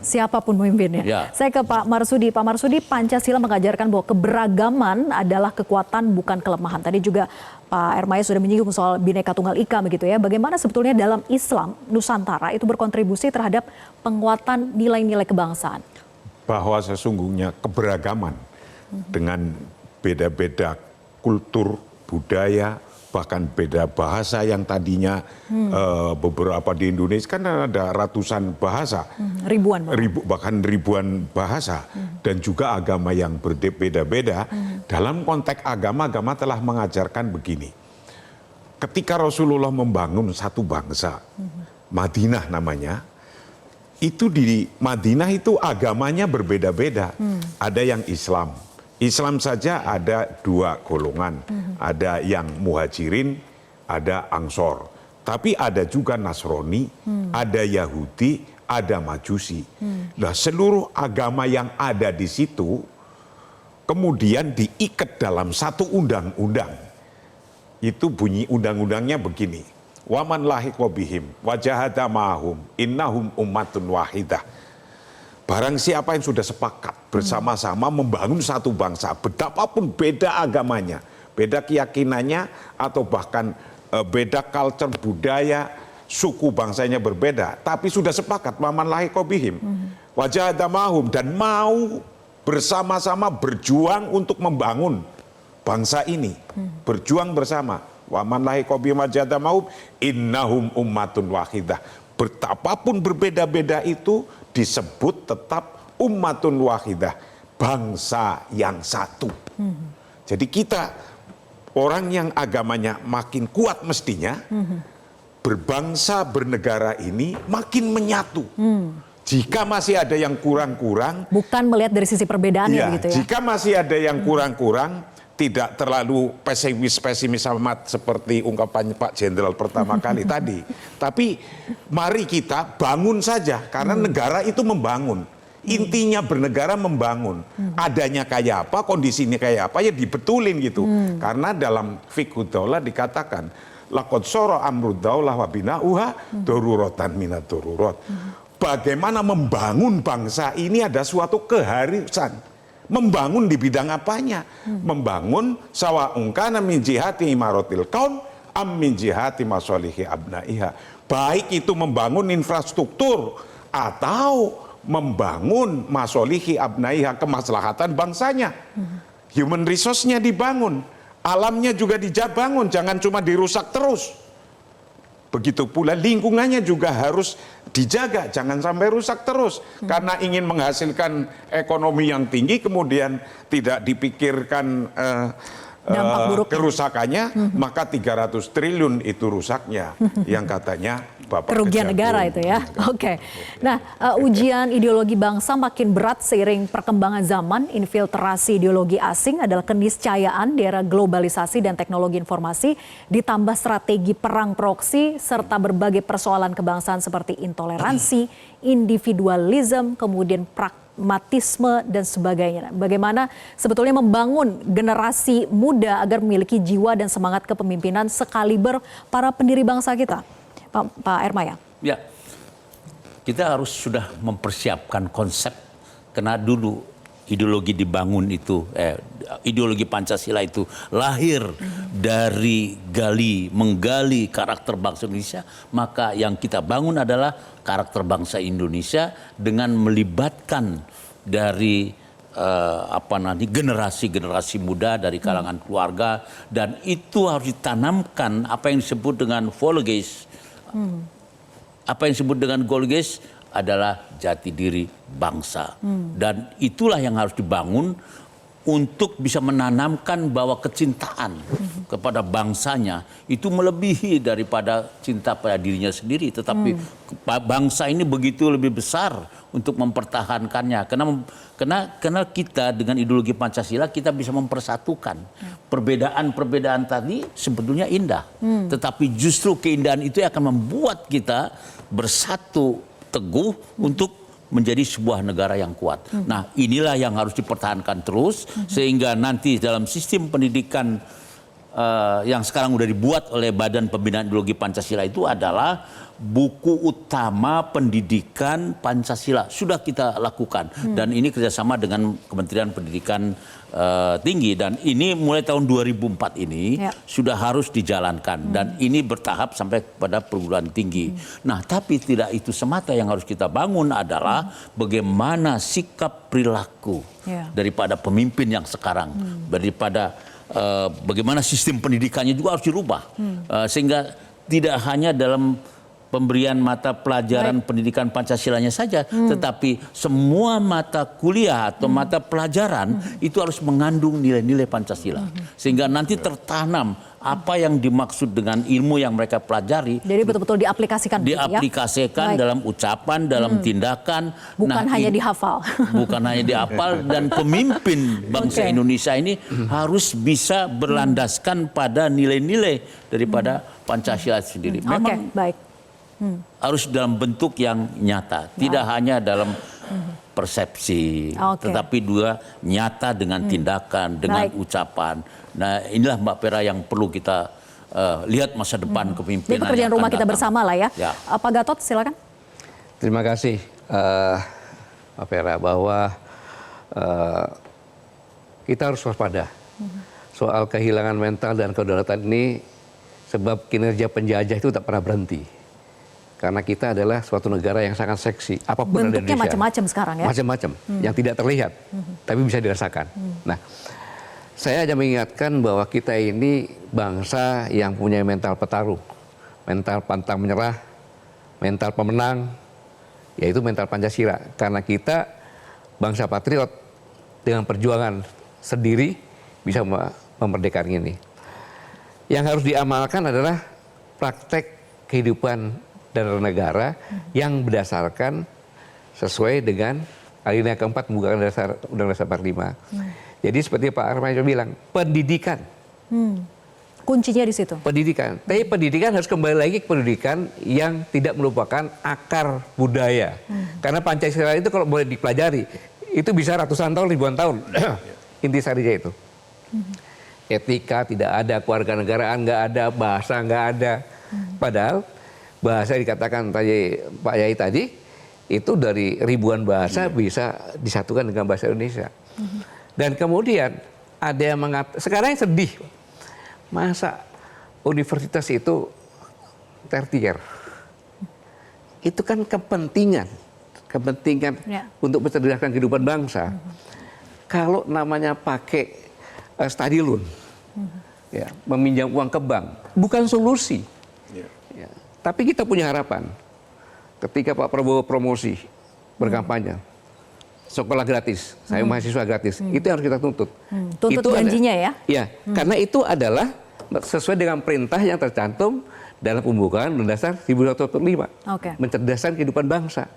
siapapun pemimpinnya. Ya. Saya ke Pak Marsudi. Pak Marsudi, Pancasila mengajarkan bahwa keberagaman adalah kekuatan bukan kelemahan. Tadi juga Pak Ermaya sudah menyinggung soal Bhinneka Tunggal Ika begitu ya. Bagaimana sebetulnya dalam Islam Nusantara itu berkontribusi terhadap penguatan nilai-nilai kebangsaan? Bahwa sesungguhnya keberagaman dengan beda-beda kultur, budaya, bahkan beda bahasa yang tadinya beberapa di Indonesia kan ada ratusan bahasa, bahkan ribuan bahasa, dan juga agama yang berbeda-beda. Dalam konteks agama telah mengajarkan begini. Ketika Rasulullah membangun satu bangsa, Madinah namanya, itu di Madinah itu agamanya berbeda-beda. Ada yang Islam. Islam saja ada dua golongan, ada yang muhajirin, ada ansor. Tapi ada juga Nasrani, ada Yahudi, ada Majusi. Nah, seluruh agama yang ada di situ kemudian diikat dalam satu undang-undang. Itu bunyi undang-undangnya begini. Waman lahiqa bihim wajahada ma'hum innahum ummatun wahidah. Barang siapa yang sudah sepakat bersama-sama membangun satu bangsa, betapapun beda agamanya, beda keyakinannya, atau bahkan beda culture, budaya, suku bangsanya berbeda, tapi sudah sepakat, waman lahiqa bihim, wajahada ma'hum, dan mau bersama-sama berjuang untuk membangun bangsa ini, berjuang bersama. Waman lahiqa bihim wajahada ma'hum innahum ummatun wahidah. Betapapun berbeda-beda itu disebut tetap ummatun wahidah, bangsa yang satu. Jadi kita orang yang agamanya makin kuat mestinya berbangsa bernegara ini makin menyatu. Jika masih ada yang kurang-kurang, bukan melihat dari sisi perbedaannya ya, gitu ya. Jika masih ada yang kurang-kurang, tidak terlalu pesimis amat seperti ungkapan Pak Jenderal pertama kali tadi. Tapi mari kita bangun saja, karena negara itu membangun. Intinya bernegara membangun. Adanya kayak apa, kondisinya kayak apa, ya dibetulin gitu. Karena dalam fiqh daulah dikatakan, laqad shara amrud daulah wa bina'uha daruratan minad darurat. Bagaimana membangun bangsa ini ada suatu keharusan. Membangun di bidang apanya? Membangun sawa'un kana min jihati imaratil kaun am min jihati masalihi abnaiha. Baik itu membangun infrastruktur atau membangun masalihi abnaiha, kemaslahatan bangsanya. Human resource-nya dibangun, alamnya juga dibangun, jangan cuma dirusak terus. Begitu pula lingkungannya juga harus dijaga, jangan sampai rusak terus. Karena ingin menghasilkan ekonomi yang tinggi, kemudian tidak dipikirkan kerusakannya, maka 300 triliun itu rusaknya. Yang katanya Bapak kerugian negara itu ya. Oke. Nah, ujian ideologi bangsa makin berat seiring perkembangan zaman. Infiltrasi ideologi asing adalah keniscayaan di era globalisasi dan teknologi informasi, ditambah strategi perang proksi serta berbagai persoalan kebangsaan seperti intoleransi, individualisme, kemudian pragmatisme dan sebagainya. Bagaimana sebetulnya membangun generasi muda agar memiliki jiwa dan semangat kepemimpinan sekaliber para pendiri bangsa kita? Pak Ermaya. Ya, kita harus sudah mempersiapkan konsep, karena dulu ideologi dibangun itu, ideologi Pancasila itu lahir dari menggali karakter bangsa Indonesia. Maka yang kita bangun adalah karakter bangsa Indonesia dengan melibatkan dari generasi muda dari kalangan keluarga, dan itu harus ditanamkan apa yang disebut dengan Volgeis. Apa yang disebut dengan Volgeis adalah jati diri bangsa, dan itulah yang harus dibangun untuk bisa menanamkan bahwa kecintaan kepada bangsanya itu melebihi daripada cinta pada dirinya sendiri, tetapi bangsa ini begitu lebih besar untuk mempertahankannya, karena kita dengan ideologi Pancasila kita bisa mempersatukan perbedaan tadi sebetulnya indah, tetapi justru keindahan itu akan membuat kita bersatu teguh untuk menjadi sebuah negara yang kuat. Nah, inilah yang harus dipertahankan terus, sehingga nanti dalam sistem pendidikan yang sekarang udah dibuat oleh Badan Pembinaan Ideologi Pancasila itu adalah buku utama pendidikan Pancasila. Sudah kita lakukan dan ini kerjasama dengan Kementerian Pendidikan Tinggi, dan ini mulai tahun 2004 ini sudah harus dijalankan dan ini bertahap sampai pada perguruan tinggi. Nah, tapi tidak itu semata yang harus kita bangun adalah bagaimana sikap perilaku daripada pemimpin yang sekarang, daripada bagaimana sistem pendidikannya juga harus dirubah sehingga tidak hanya dalam pemberian mata pelajaran pendidikan Pancasilanya saja, tetapi semua mata kuliah atau mata pelajaran itu harus mengandung nilai-nilai Pancasila. Sehingga nanti tertanam apa yang dimaksud dengan ilmu yang mereka pelajari. Jadi betul-betul diaplikasikan. Diaplikasikan dalam ucapan, dalam tindakan. Bukan hanya dihafal. Bukan hanya dihafal, dan pemimpin bangsa Indonesia ini harus bisa berlandaskan pada nilai-nilai daripada Pancasila sendiri. Memang harus dalam bentuk yang nyata, tidak hanya dalam persepsi, tetapi juga nyata dengan tindakan, dengan ucapan. Nah, inilah Mbak Pera yang perlu kita lihat masa depan kepemimpinan. Jadi pekerjaan rumah kita bersama lah ya. Pak Gatot, silakan. Terima kasih Mbak Pera, bahwa kita harus waspada soal kehilangan mental dan kedaulatan ini, sebab kinerja penjajah itu tak pernah berhenti. Karena kita adalah suatu negara yang sangat seksi, apapun ada di Indonesia. Bentuknya macam-macam sekarang ya? Macam-macam, yang tidak terlihat, tapi bisa dirasakan. Nah, saya hanya mengingatkan bahwa kita ini bangsa yang punya mental petarung, mental pantang menyerah, mental pemenang, yaitu mental Pancasila. Karena kita bangsa patriot dengan perjuangan sendiri bisa memerdekakan ini. Yang harus diamalkan adalah praktek kehidupan dan negara yang berdasarkan sesuai dengan alinea keempat pembukaan dasar Undang-Undang 45. Jadi seperti Pak Armando bilang, pendidikan. Kuncinya di situ. Pendidikan. Tapi pendidikan harus kembali lagi ke pendidikan yang tidak melupakan akar budaya. Karena Pancasila itu kalau boleh dipelajari, itu bisa ratusan tahun, ribuan tahun. Intisarinya itu. Etika tidak ada, kewarganegaraan nggak ada, bahasa nggak ada. Padahal bahasa dikatakan tadi Pak Yai tadi, itu dari ribuan bahasa bisa disatukan dengan bahasa Indonesia. Dan kemudian ada yang mengatakan, sekarang yang sedih, masa universitas itu tertier? Itu kan kepentingan untuk mencerdaskan kehidupan bangsa. Kalau namanya pakai study loan, meminjam uang ke bank, bukan solusi. Tapi kita punya harapan, ketika Pak Prabowo promosi, berkampanye, sekolah gratis, saya mahasiswa gratis, itu yang harus kita tuntut. Tuntut itu janjinya ya? Ya, karena itu adalah sesuai dengan perintah yang tercantum dalam pembukaan Undang-Undang Dasar 1945. Mencerdaskan kehidupan bangsa.